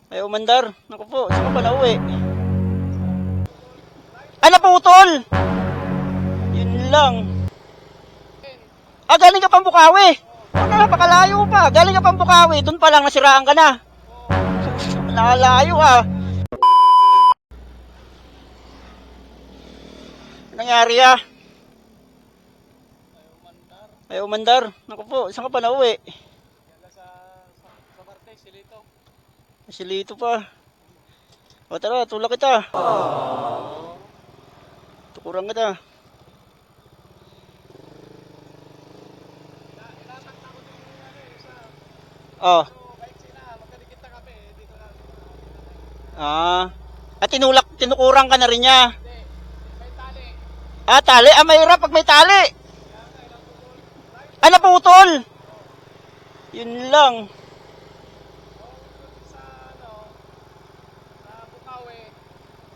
Ay, umandar. Naku po, saan ka pa nauwi? Ah, naputol! Yun lang. Ah, galing ka pang Bukawi. Ano, napakalayo pa. Galing ka pang Bukawi. Doon pa lang nasiraan ka na. Nakalayo ah. Nangyari ah? Ay, umandar. Naku po, saan ka pa nauwi? Sa Marte, Silito. Silito pa. O tara, tulak kita. Tukurang kita. Inatakta ko din yung isa. Oh. Pero kahit sina, magkadikit na kami. Dito na. Ah. At tinukurang ka na rin niya. Hindi, may tali. Ah, tali. Ah, mahirap pag may tali. Ah, naputol. Yun lang. Sa Bukawi,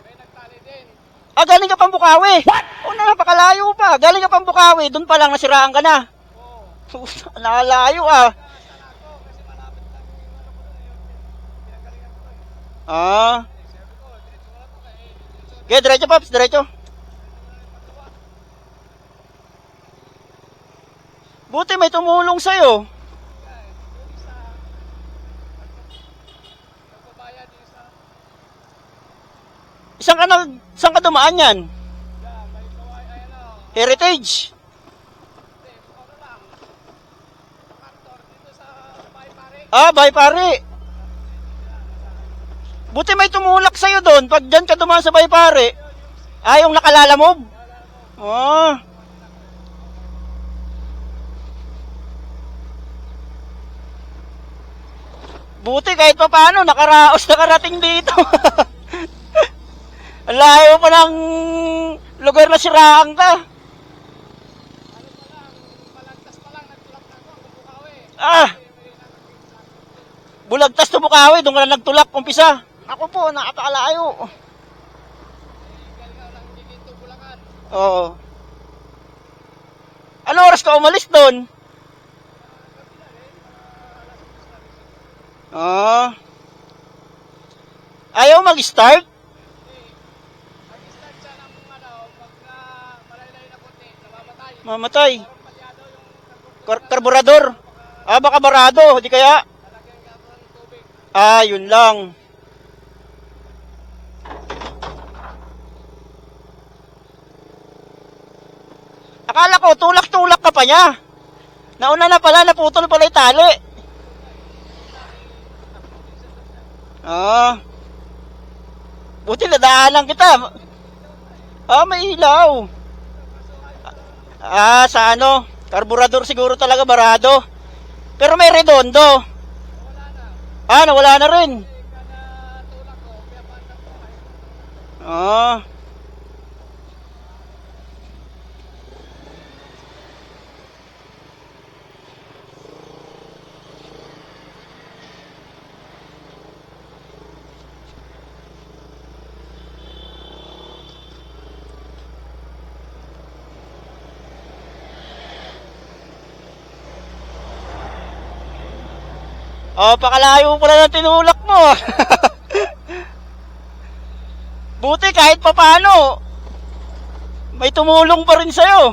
may nagtali din. Ah, galing ka pang Bukawi. What? Oh, napakalayo pa. Galing ka pang Bukawi. Doon pa lang nasiraan ka na. Oo. Nakalayo ah. Saan ako? Kasi malapit lang yung ko doon. Yung pinanggalingan ko eh. Ah. Sabi ko, diretso ko na to. Okay, diretso Pops, diretso. Buti may tumulong sa'yo. Nagbabayad yung isa. Saan ka dumaan yan? May kaway, ayan o. Heritage. Hindi, ano lang. Makartor dito sa Bahay Pare. Ah, bay pare. Buti may tumulak sa'yo doon. Pag dyan ka dumaan sa bay pare. Ah, yung nakalalamog. Ah. Buti kahit pa paano, nakarating dito. Ang layo pa ng lugar na siraan ka. Malagtas pa lang, nagtulak na ako. Ang Bukawi. Ah. Bulagtas to Bukawi, doon ka na nagtulak, umpisa. Ako po, nakapakalayo. Galing ako ng Giginto, Bulacan. Oo. Ano oras ka umalis doon? Ah. Ayaw mag-start? Mag-start siya ng pagka malaylay na puti, namamatay. Mamatay. Parang palyado yung Karburador. Ah, baka barado, di kaya? talagyan ka ng tubig. Ah, yun lang. Akala ko, tulak-tulak ka pa niya. Nauna na pala, naputol pala yung tali. Ah. Buti nadaanan kita. Ah, may ilaw. Ah, sa ano? Karburador siguro talaga barado. Pero may redondo. Wala na. Ah, nawala na rin. Kada tulak ko, kaya paano ko ay Ah. Oh, pakalayo pala ng tinulak mo. Buti kahit papano, may tumulong pa rin sa'yo.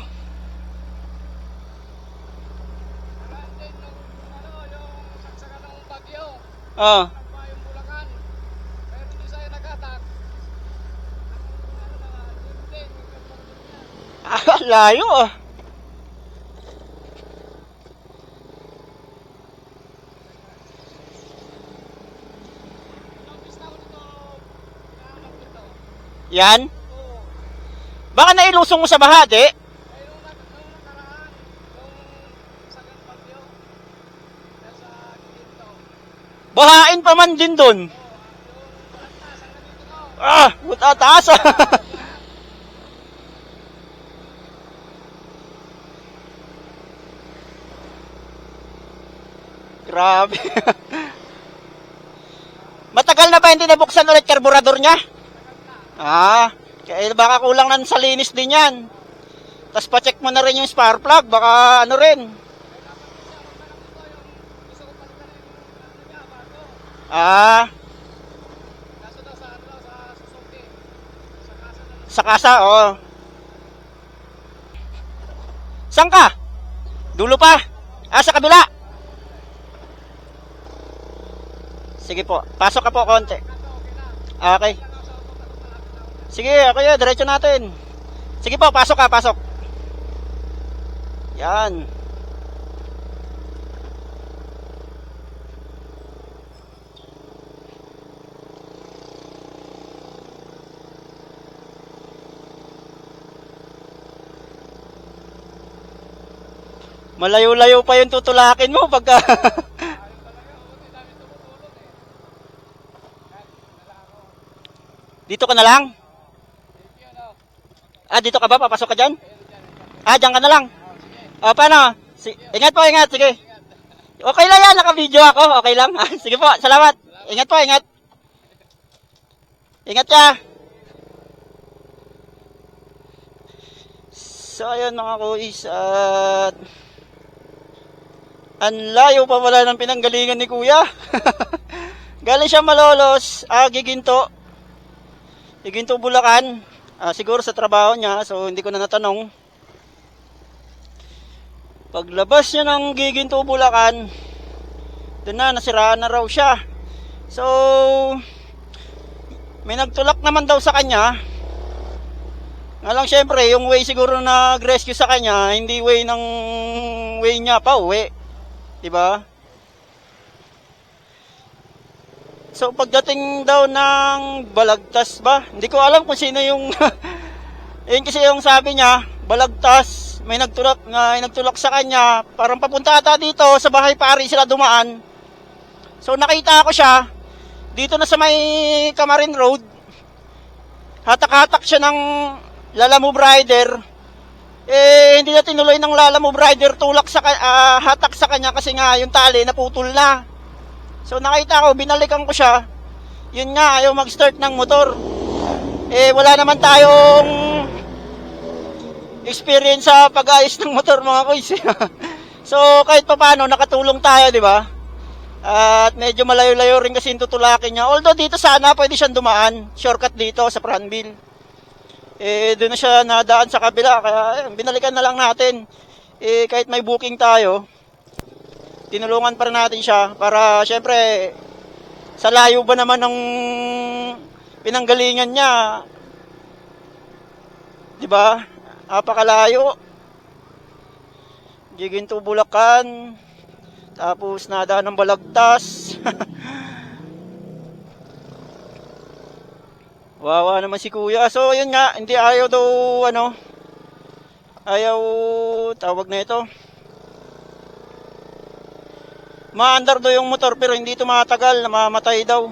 nagaan din yung saksakan ng bagyo. Ah. Nagpa yung Bulacan. Pero hindi sa'yo nag-attack. Yun din, yung karburador niya. Layo ah. Ilang pista ko nito, nahanap nito. Yan. Oo. Baka nailusong mo sa baha, di? Ay, nung nakaraan, nung sagan bagyo, nasa Giginto. Bahain pa man din dun. Yung balantas, hanggang dito ko. Ah, taas ah. Grabe. Matagal na ba hindi nabuksan ulit karburador niya? Ah, kaya baka kulang na sa linis din yan. Tapos pa-check mo na rin yung spark plug, baka ano rin. Gusto ko palitan yung ano niya, bago. Ah, Sa kasa, oo. Saan ka? Dulo pa? Sa kabila. Sige po, pasok ka po konti. Okay. Sige, okay, diretso natin. Sige po, pasok ka, pasok. Yan. Malayo-layo pa yung tutulakin mo pagka... Dito ka na lang? Dito ka ba? Papasok ka dyan? Dyan ka na lang? Paano? Ingat po, ingat. Sige. Okay lang yan. Naka-video ako. Okay lang. Sige po. Salamat. Ingat po, ingat. Ingat ka. So, ayun mga kuis. At... ang layo pa wala ng pinanggalingan ni Kuya. Galing siya Malolos. Giginto. Giginto, Bulacan. Siguro sa trabaho niya, so hindi ko na natanong. Paglabas niya ng Giginto, Bulacan, doon na, nasiraan na raw siya. So, may nagtulak naman daw sa kanya. Nga lang syempre, yung way siguro na nag-rescue sa kanya, hindi way ng way niya pa uwi. Diba? So pagdating daw ng Balagtas ba? Hindi ko alam kung sino yung yun kasi yung sabi niya, Balagtas, may nagtulak sa kanya, parang papunta ata dito sa bahay pari sila dumaan. So nakita ko siya dito na sa may Camarin Road. Hatak-hatak siya ng Lalamove Rider. Hindi na tinuloy ng Lalamove Rider tulak sa hatak sa kanya kasi nga yung tali naputol na. So nakita ko, binalikan ko siya. Yun nga, ayaw mag-start ng motor. Wala naman tayong experience sa pag-ayos ng motor mga kuys. So kahit pa paano, nakatulong tayo, di ba? At medyo malayo-layo rin kasi yung tutulakin niya. Although dito sana pwede siyang dumaan. Shortcut dito sa Pranville. Doon na siya nadaan sa kabila. Kaya binalikan na lang natin. Kahit may booking tayo, tinulungan pa rin natin siya para syempre sa layo ba naman ng pinanggalingan niya, di ba? Napakalayo. Giginto, Bulacan, tapos nadaan ng Balagtas. Wawa naman si Kuya. So yun nga, hindi ayaw daw ayaw tawag na ito, maandar daw yung motor pero hindi tumatagal, namamatay daw.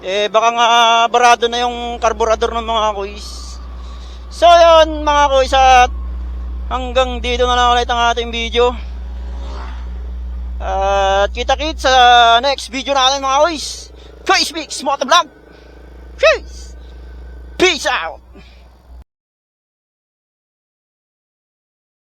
Baka nga barado na yung karburador ng mga kuys. So yun mga kuys, at hanggang dito na lang ulit ang ating video. At kita-kits sa next video natin mga kuys. Kuys Mix Motovlog. Peace out.